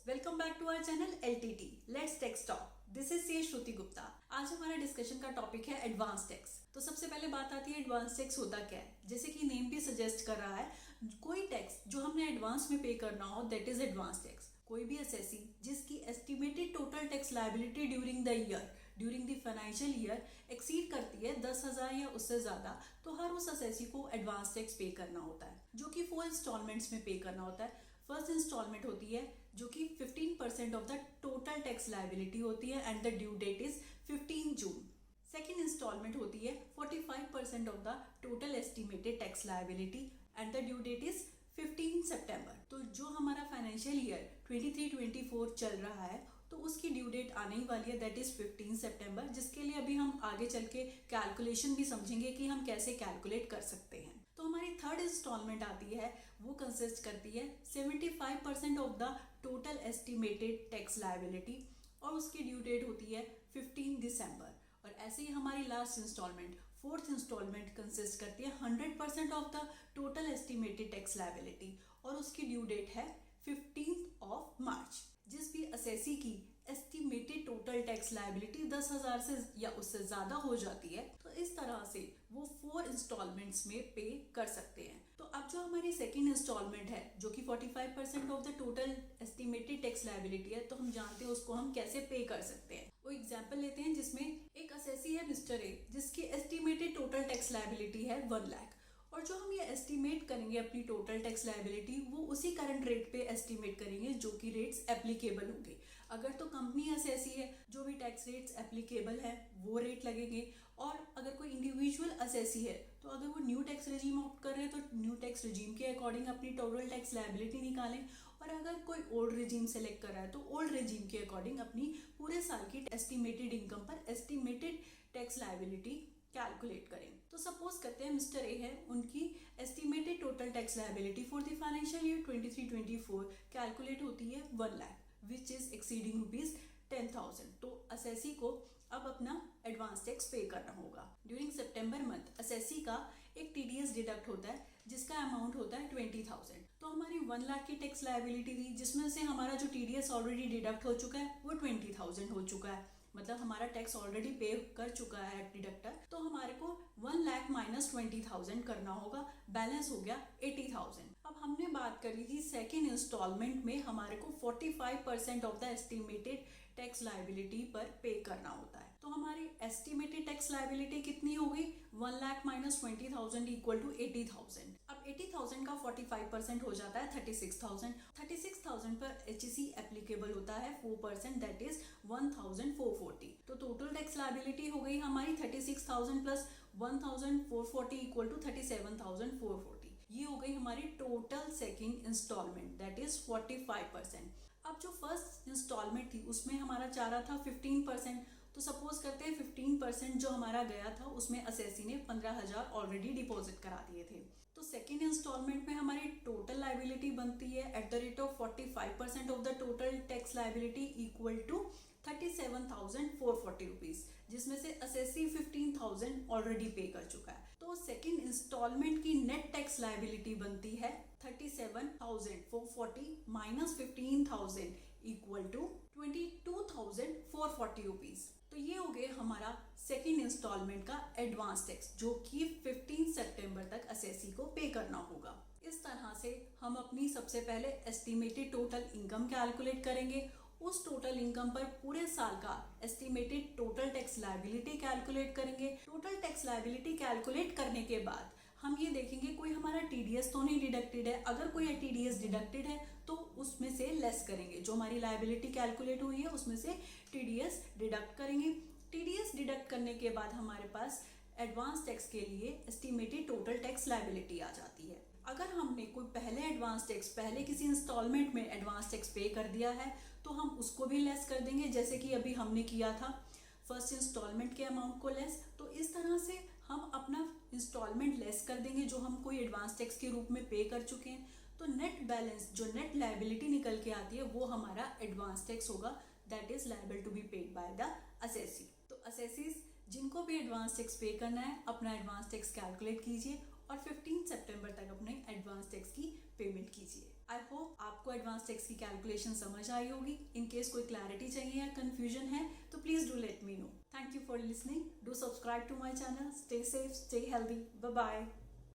Welcome back to our channel LTT let's tax talk. This is C Shruti Gupta. आज हमारा discussion का topic है advance tax. तो सबसे पहले बात आती है एडवांस टैक्स होता क्या है। जैसे कि नेम भी सजेस्ट कर रहा है, कोई टैक्स जो हमने एडवांस में पे करना हो दैट इज एडवांस टैक्स। कोई भी असेसी जिसकी estimated total tax liability during the financial year exceed करती है 10,000 या उससे ज्यादा, तो हर उस असेसी को एडवांस टैक्स पे करना होता है, जो कि 4 इंस्टॉलमेंट्स में पे करना होता है। फर्स्ट इंस्टॉलमेंट होती है जो कि 15% of the total tax liability होती है and the due date is 15 June. Second installment होती है 45% of the total estimated tax liability and the due date is 15 सितंबर। तो जो हमारा फाइनेंशियल ईयर 23-24 चल रहा है तो उसकी ड्यू डेट आने ही वाली है दैट इज 15 सितंबर, जिसके लिए अभी हम आगे चल के कैलकुलेशन भी समझेंगे कि हम कैसे कैलकुलेट कर सकते हैं। तो हमारी थर्ड इंस्टॉलमेंट आती है, वो कंसिस्ट करती है 75% of the total estimated tax liability और उसकी ड्यू डेट होती है 15 दिसंबर। और ऐसे ही हमारी last installment fourth installment consist करती है 100% of the total estimated tax liability और उसकी ड्यू डेट है 15 मार्च। जिस भी असेसी की एस्टिमेटेड टोटल टैक्स लायबिलिटी 10,000 से या उससे ज्यादा हो जाती है तो इस तरह से वो 4 इंस्टॉलमेंट्स में पे कर सकते हैं। तो अब जो हमारी सेकेंड इंस्टॉलमेंट है जो कि 45% of the total estimated tax liability है, तो हम जानते हैं उसको हम कैसे पे कर सकते हैं। वो एग्जाम्पल लेते हैं जिसमें एक असेसी है मिस्टर ए जिसकी एस्टिमेटेड टोटल टैक्स लायबिलिटी है 1 लाख, और जो हम ये एस्टिमेट करेंगे अपनी टोटल टैक्स लायबिलिटी वो उसी करंट रेट पे एस्टिमेट करेंगे जो कि रेट्स एप्लीकेबल होंगे। अगर तो कंपनी असेसी है जो भी टैक्स रेट्स एप्लीकेबल है वो रेट लगेंगे, और अगर कोई इंडिविजुअल असेसी है तो अगर वो न्यू टैक्स रेजीम ऑप्ट कर रहे हैं तो न्यू टैक्स रेजीम के अकॉर्डिंग अपनी टोटल टैक्स लायबिलिटी निकालें, और अगर कोई ओल्ड रेजीम सेलेक्ट कर रहा है तो ओल्ड रेजीम के अकॉर्डिंग अपनी पूरे साल की एस्टिमेटेड इनकम पर एस्टिमेटेड टैक्स लायबिलिटी कैलकुलेट करें। तो सपोज करते हैं मिस्टर ए है, उनकी estimated total tax liability for the financial year 23-24 calculate होती है 1 lakh which is exceeding rupees 10,000। तो असेसी को अब अपना एडवांस टैक्स पे करना होगा। ड्यूरिंग सितंबर मंथ असेसी का एक TDS डिडक्ट होता है जिसका अमाउंट होता है 20,000। तो हमारी 1 लाख की टैक्स लायबिलिटी थी जिसमें से हमारा जो TDS ऑलरेडी डिडक्ट हो चुका है वो 20,000 हो चुका है, मतलब हमारा टैक्स ऑलरेडी पे कर चुका है डिडक्टर। तो हमारे को 1 लाख माइनस 20,000 करना होगा, बैलेंस हो गया 80,000। अब हमने बात करी थी सेकेंड इंस्टॉलमेंट में हमारे को 45% of the estimated tax liability पर पे करना होता है। तो हमारी एस्टिमेटेड टैक्स लायबिलिटी कितनी हो गई 1 लाख माइनस 20,000 इक्वल टू 80,000। अब 80,000 का 45% हो जाता है 36,000। 36,000 पर HC एप्लीकेबल होता है 4% दैट इज 1,440। तो टोटल टैक्स लायबिलिटी हो गई हमारी 36,000 प्लस 1,440 इक्वल टू 37,440। ये हो गई हमारी total second installment that is 45%। अब जो फर्स्ट इंस्टॉलमेंट थी उसमें हमारा चाह रहा था 15%। तो सपोज करते हैं 15% जो हमारा गया था उसमें असेसी ने 15,000 ऑलरेडी डिपॉजिट करा दिए थे। तो सेकेंड इंस्टॉलमेंट में हमारी टोटल लायबिलिटी बनती है at the rate of 45% of the total tax liability equal to 37,440 rupees, जिसमें से असेसी 15,000 ऑलरेडी पे कर चुका है। तो सेकेंड इंस्टॉलमेंट की नेट टैक्स लायबिलिटी बनती है 37,440 माइनस 15,000 इक्वल टू 22,440 रुपीज। तो ये हो गए हमारा सेकेंड इंस्टॉलमेंट का एडवांस टैक्स जो कि 15 सितंबर तक असेसी को पे करना होगा। इस तरह से हम अपनी सबसे पहले एस्टिमेटेड टोटल इनकम कैलकुलेट करेंगे, उस टोटल इनकम पर पूरे साल का estimated total tax liability calculate करेंगे। टोटल टैक्स लायबिलिटी कैलकुलेट करने के बाद हम ये देखेंगे कोई हमारा TDS तो नहीं डिडक्टेड है। अगर कोई TDS डिडक्टेड है तो उसमें से लेस करेंगे, जो हमारी लायबिलिटी कैलकुलेट हुई है उसमें से TDS डिडक्ट करेंगे। TDS डिडक्ट करने के बाद हमारे पास एडवांस टैक्स के लिए एस्टिमेटेड टोटल टैक्स लायबिलिटी आ जाती है। अगर हमने कोई पहले एडवांस टैक्स पहले किसी इंस्टॉलमेंट में एडवांस टैक्स पे कर दिया है तो हम उसको भी लेस कर देंगे, जैसे कि अभी हमने किया था फर्स्ट इंस्टॉलमेंट के अमाउंट को लेस। तो इस तरह से हम अपना इंस्टॉलमेंट लेस कर देंगे जो हम कोई एडवांस टैक्स के रूप में पे कर चुके हैं। तो नेट बैलेंस जो नेट लायबिलिटी निकल के आती है वो हमारा एडवांस टैक्स होगा that is liable to be paid by the assessee. तो असेसीज जिनको भी एडवांस टैक्स पे करना है अपना एडवांस टैक्स कैलकुलेट कीजिए और 15 सितंबर तक अपने एडवांस टैक्स की पेमेंट कीजिए। आई होप आपको एडवांस टैक्स की कैलकुलेशन समझ आई होगी। इन केस कोई क्लैरिटी चाहिए या कंफ्यूजन है तो please do let me know. Thank you for listening. Do subscribe to my channel. Stay safe, stay healthy. Bye bye.